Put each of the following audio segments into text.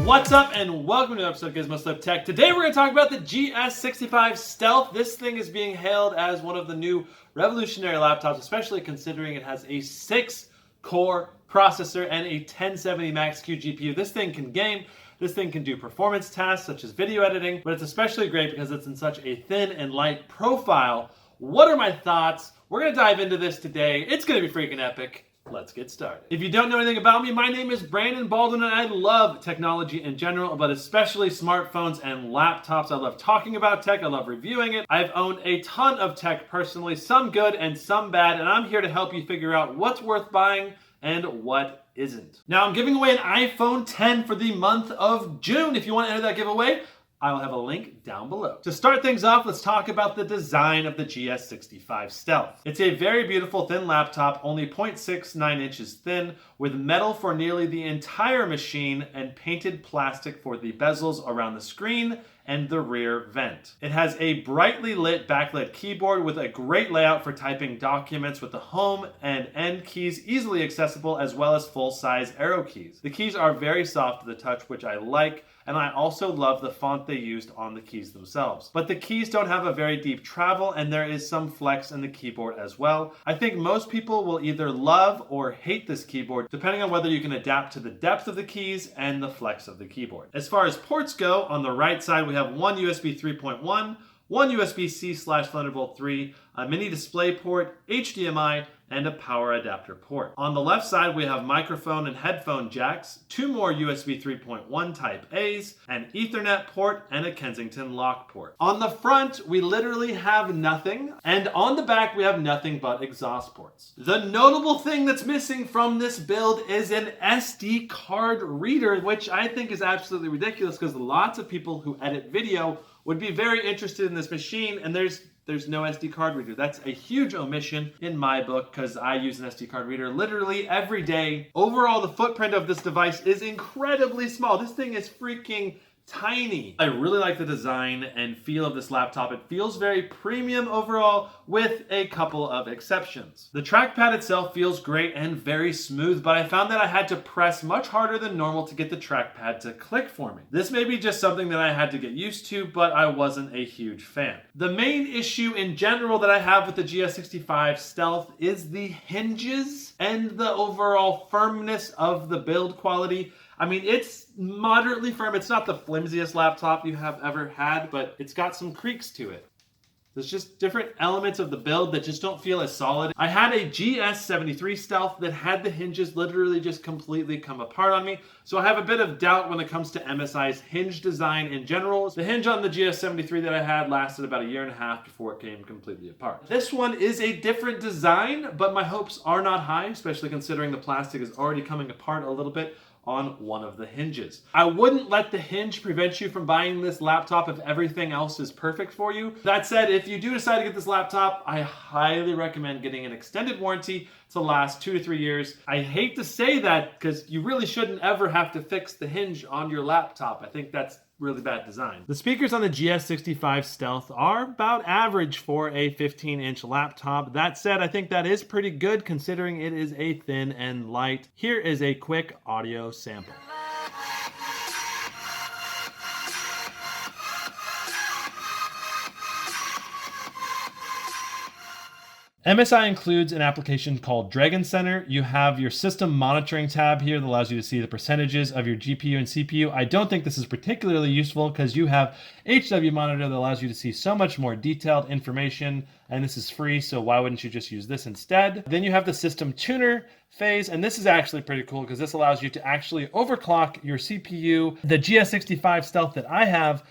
What's up and welcome to an episode of Gizmo Slip Tech. Today we're going to talk about the GS65 Stealth. This thing is being hailed as one of the new revolutionary laptops, especially considering it has a 6-core processor and a 1070 Max-Q GPU. This thing can game. This thing can do performance tasks such as video editing, but it's especially great because it's in such a thin and light profile. What are my thoughts? We're going to dive into this today. It's going to be freaking epic. Let's get started. If you don't know anything about me, my name is Brandon Baldwin and I love technology in general, but especially smartphones and laptops. I love talking about tech. I love reviewing it. I've owned a ton of tech personally, some good and some bad, and I'm here to help you figure out what's worth buying and what isn't. Now, I'm giving away an iPhone 10 for the month of June. If you want to enter that giveaway, I'll have a link down below. To start things off, let's talk about the design of the GS65 Stealth. It's a very beautiful thin laptop, only 0.69 inches thin, with metal for nearly the entire machine and painted plastic for the bezels around the screen and the rear vent. It has a brightly lit backlit keyboard with a great layout for typing documents with the home and end keys easily accessible, as well as full-size arrow keys. The keys are very soft to the touch, which I like, and I also love the font they used on the keys themselves. But the keys don't have a very deep travel, and there is some flex in the keyboard as well. I think most people will either love or hate this keyboard, depending on whether you can adapt to the depth of the keys and the flex of the keyboard. As far as ports go, on the right side we have one USB 3.1, one USB-C/Thunderbolt 3, a mini display port, HDMI, and a power adapter port. On the left side, we have microphone and headphone jacks, two more USB 3.1 Type A's, an Ethernet port, and a Kensington lock port. On the front, we literally have nothing, and on the back, we have nothing but exhaust ports. The notable thing that's missing from this build is an SD card reader, which I think is absolutely ridiculous because lots of people who edit video would be very interested in this machine, and there's no SD card reader. That's a huge omission in my book because I use an SD card reader literally every day. Overall, the footprint of this device is incredibly small. This thing is freaking tiny. I really like the design and feel of this laptop. It feels very premium overall with a couple of exceptions. The trackpad itself feels great and very smooth, but I found that I had to press much harder than normal to get the trackpad to click for me. This may be just something that I had to get used to, but I wasn't a huge fan. The main issue in general that I have with the GS65 Stealth is the hinges and the overall firmness of the build quality. I mean, it's moderately firm. It's not the flimsiest laptop you have ever had, but it's got some creaks to it. There's just different elements of the build that just don't feel as solid. I had a GS73 Stealth that had the hinges literally just completely come apart on me, so I have a bit of doubt when it comes to MSI's hinge design in general. The hinge on the GS73 that I had lasted about 1.5 years before it came completely apart. This one is a different design, but my hopes are not high, especially considering the plastic is already coming apart a little bit on one of the hinges. I wouldn't let the hinge prevent you from buying this laptop if everything else is perfect for you. That said, if you do decide to get this laptop, I highly recommend getting an extended warranty to last 2 to 3 years. I hate to say that because you really shouldn't ever have to fix the hinge on your laptop. I think that's really bad design. The speakers on the GS65 Stealth are about average for a 15-inch laptop. That said, I think that is pretty good considering it is a thin and light. Here is a quick audio sample. MSI includes an application called Dragon Center. You have your system monitoring tab here that allows you to see the percentages of your GPU and CPU. I don't think this is particularly useful because you have HW Monitor that allows you to see so much more detailed information, and this is free, so why wouldn't you just use this instead? Then you have the System Tuner phase, and this is actually pretty cool because this allows you to actually overclock your CPU. The GS65 Stealth that I have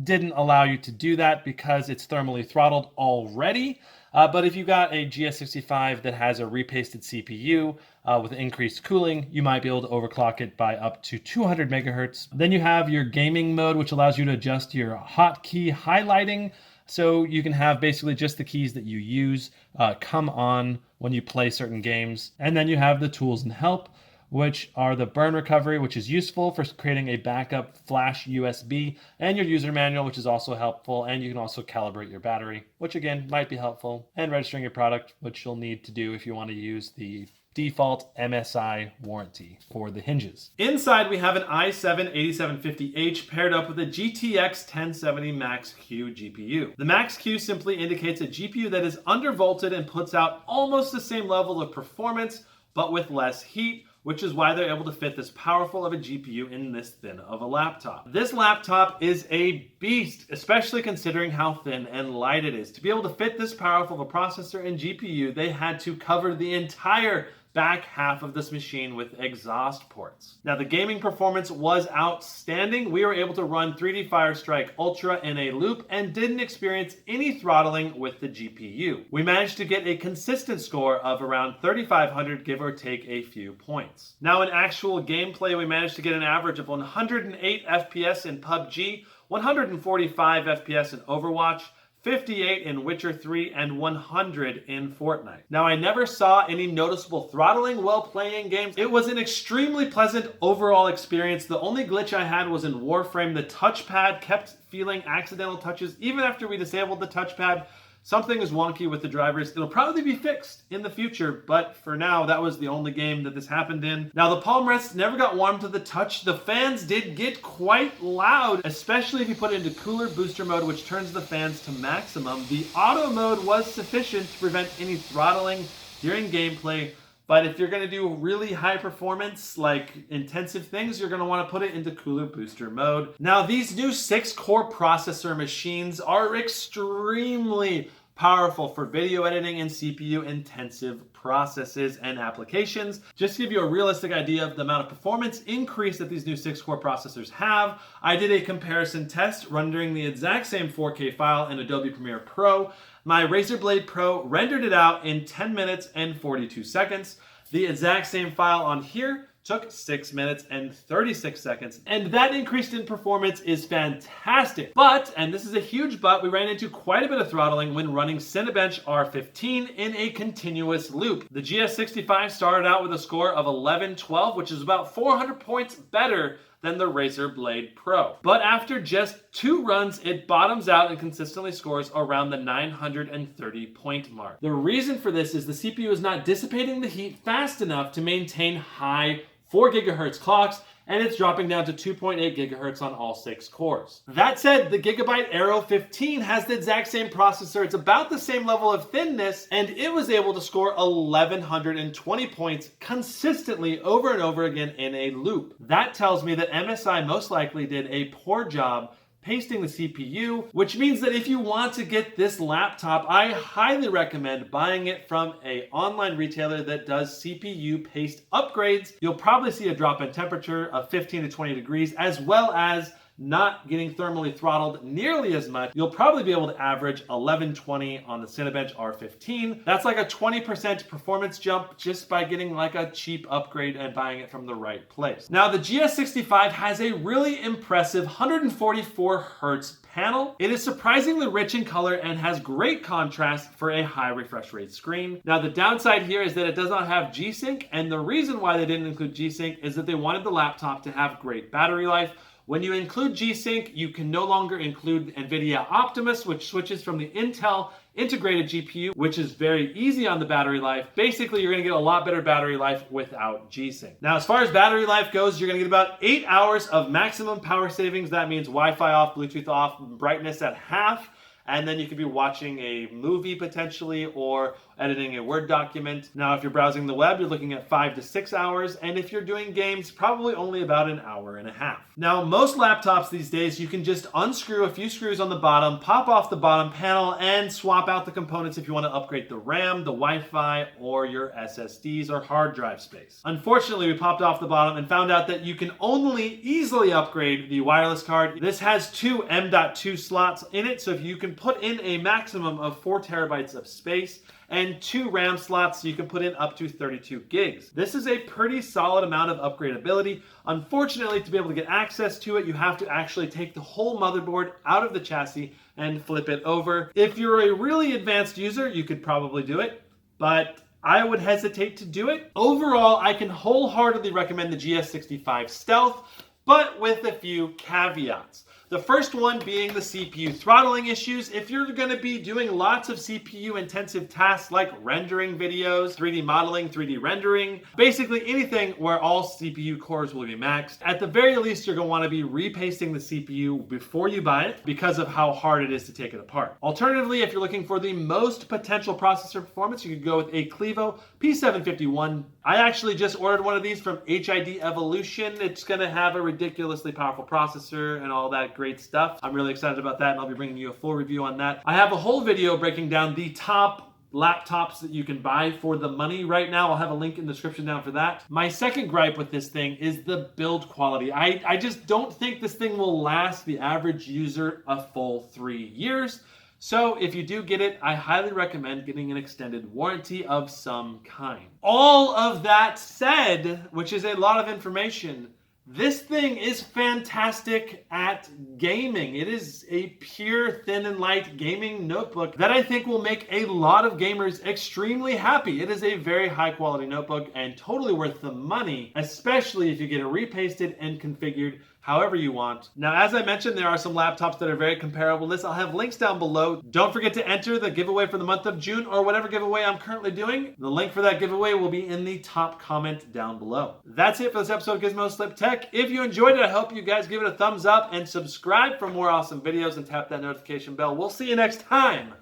didn't allow you to do that because it's thermally throttled already. But if you got a GS65 that has a repasted CPU with increased cooling, you might be able to overclock it by up to 200 megahertz. Then you have your gaming mode, which allows you to adjust your hotkey highlighting. So you can have basically just the keys that you use come on when you play certain games. And then you have the tools and help, which are the burn recovery, which is useful for creating a backup flash USB, and your user manual, which is also helpful, and you can also calibrate your battery, which again might be helpful, and registering your product, which you'll need to do if you want to use the default MSI warranty for the hinges. Inside, we have an i7-8750H paired up with a GTX 1070 Max-Q GPU. The Max-Q simply indicates a GPU that is undervolted and puts out almost the same level of performance, but with less heat, which is why they're able to fit this powerful of a GPU in this thin of a laptop. This laptop is a beast, especially considering how thin and light it is. To be able to fit this powerful of a processor and GPU, they had to cover the entire back half of this machine with exhaust ports. Now, the gaming performance was outstanding. We were able to run 3D Firestrike Ultra in a loop and didn't experience any throttling with the GPU. We managed to get a consistent score of around 3,500, give or take a few points. Now, in actual gameplay, we managed to get an average of 108 FPS in PUBG, 145 FPS in Overwatch, 58 in Witcher 3, and 100 in Fortnite. Now, I never saw any noticeable throttling while playing games. It was an extremely pleasant overall experience. The only glitch I had was in Warframe. The touchpad kept feeling accidental touches even after we disabled the touchpad. Something is wonky with the drivers. It'll probably be fixed in the future, but for now, that was the only game that this happened in. Now, the palm rests never got warm to the touch. The fans did get quite loud, especially if you put it into cooler booster mode, which turns the fans to maximum. The auto mode was sufficient to prevent any throttling during gameplay, but if you're going to do really high performance, like intensive things, you're going to want to put it into cooler booster mode. Now, these new 6-core processor machines are extremely powerful for video editing and CPU intensive processes and applications. Just to give you a realistic idea of the amount of performance increase that these new 6-core processors have, I did a comparison test rendering the exact same 4K file in Adobe Premiere Pro. My Razer Blade Pro rendered it out in 10 minutes and 42 seconds. The exact same file on here took 6 minutes and 36 seconds, and that increase in performance is fantastic. But, and this is a huge but, we ran into quite a bit of throttling when running Cinebench R15 in a continuous loop. The GS65 started out with a score of 1112, which is about 400 points better than the Razer Blade Pro. But after just 2 runs, it bottoms out and consistently scores around the 930 point mark. The reason for this is the CPU is not dissipating the heat fast enough to maintain high 4 GHz clocks, and it's dropping down to 2.8 GHz on all 6 cores. That said, the Gigabyte Aero 15 has the exact same processor. It's about the same level of thinness, and it was able to score 1,120 points consistently over and over again in a loop. That tells me that MSI most likely did a poor job pasting the CPU, which means that if you want to get this laptop, I highly recommend buying it from an online retailer that does CPU paste upgrades. You'll probably see a drop in temperature of 15 to 20 degrees, as well as not getting thermally throttled nearly as much. You'll probably be able to average 1120 on the Cinebench R15. That's like a 20% performance jump just by getting like a cheap upgrade and buying it from the right place. Now, the GS65 has a really impressive 144 Hz panel. It is surprisingly rich in color and has great contrast for a high refresh rate screen. Now, the downside here is that it does not have G-Sync, and the reason why they didn't include G-Sync is that they wanted the laptop to have great battery life. When you include G-Sync, you can no longer include NVIDIA Optimus, which switches from the Intel integrated GPU, which is very easy on the battery life. Basically, you're gonna get a lot better battery life without G-Sync. Now, as far as battery life goes, you're gonna get about 8 hours of maximum power savings. That means Wi-Fi off, Bluetooth off, brightness at half, and then you could be watching a movie potentially or editing a Word document. Now, if you're browsing the web, you're looking at 5 to 6 hours, and if you're doing games, probably only about an hour and a half. Now, most laptops these days, you can just unscrew a few screws on the bottom, pop off the bottom panel, and swap out the components if you want to upgrade the RAM, the Wi-Fi, or your SSDs or hard drive space. Unfortunately, we popped off the bottom and found out that you can only easily upgrade the wireless card. This has 2 M.2 slots in it, so if you can put in a maximum of 4 terabytes of space, and 2 RAM slots, so you can put in up to 32 gigs. This is a pretty solid amount of upgradability. Unfortunately, to be able to get access to it, you have to actually take the whole motherboard out of the chassis and flip it over. If you're a really advanced user, you could probably do it, but I would hesitate to do it. Overall, I can wholeheartedly recommend the GS65 Stealth, but with a few caveats. The first one being the CPU throttling issues. If you're going to be doing lots of CPU intensive tasks like rendering videos, 3D modeling, 3D rendering, basically anything where all CPU cores will be maxed, at the very least you're going to want to be repasting the CPU before you buy it because of how hard it is to take it apart. Alternatively, if you're looking for the most potential processor performance, you could go with a Clevo P751. I actually just ordered one of these from HID Evolution. It's going to have a ridiculously powerful processor and all that great stuff. I'm really excited about that, and I'll be bringing you a full review on that. I have a whole video breaking down the top laptops that you can buy for the money right now. I'll have a link in the description down for that. My second gripe with this thing is the build quality. I just don't think this thing will last the average user a full 3 years. So if you do get it, I highly recommend getting an extended warranty of some kind. All of that said, which is a lot of information, this thing is fantastic at gaming. It is a pure thin and light gaming notebook that I think will make a lot of gamers extremely happy. It is a very high quality notebook and totally worth the money, especially if you get it repasted and configured however you want. Now, as I mentioned, there are some laptops that are very comparable to this. I'll have links down below. Don't forget to enter the giveaway for the month of June or whatever giveaway I'm currently doing. The link for that giveaway will be in the top comment down below. That's it for this episode of Gizmo Slip Tech. If you enjoyed it, I hope you guys give it a thumbs up and subscribe for more awesome videos and tap that notification bell. We'll see you next time.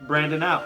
Brandon out.